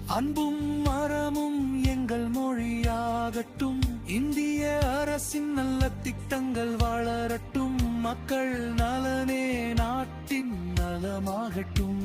அன்பும் மரமும் எங்கள் மொழியாகட்டும். இந்திய அரசின் நல்ல திட்டங்கள் வளரட்டும். மக்கள் நலனே நாட்டின் நலமாகட்டும்.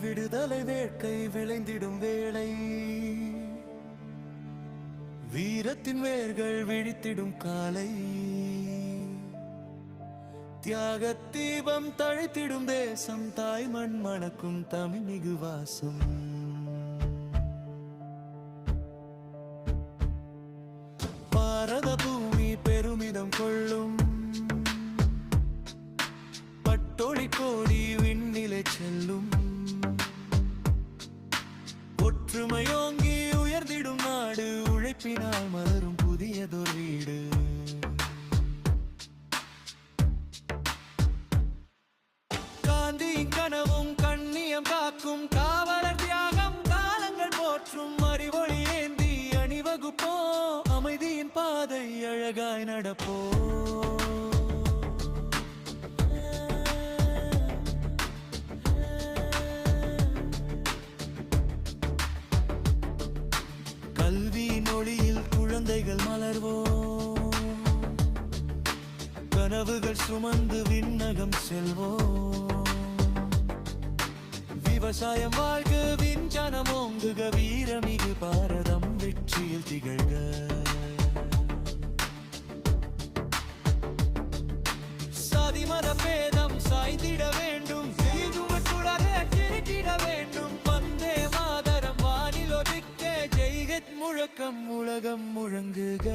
விடுதலை வேட்கை விளைந்திடும் வேளை, வீரத்தின் வேர்கள் விழித்திடும் காலை, தியாக தீபம் தழைத்திடும் தேசம், தாய் மண் மணக்கும் தமிழ் மிகு வாசம். பாரத பூமி பெருமிதம் கொள்ளும், பட்டொளி கோடி விண்ணிலை செல்லும். ஒற்றுமையோங்கி உயர்ந்திடும் நாடு, உழைப்பினால் மலரும் புதியதொரு வீடு. காந்தியின் கனவும் கண்ணியம் காக்கும் காவலர் தியாகம் காலங்கள் போற்றும். அறிவொளி ஏந்தி அணிவகுப்போ, அமைதியின் பாதை அழகாய் நடப்போ. கல்வியின் ஒளியில் குழந்தைகள் மலர்வோம், கனவுகள் சுமந்து விண்ணகம் செல்வோம். விவசாயம் வாழ்க, விஞ்ஞானம் ஓங்குக, வீரமிகு பாரதம் வெற்றியில் திகழ்க. சாதி மத பேதம் சாய்ந்திட வேண்டும், கிரிட்டிட வேண்டும். வந்தே மாதரம் வானில் ஒலிக்க, ஜெய்ஹிந்த் முழக்கம் உலகம் முழங்குக.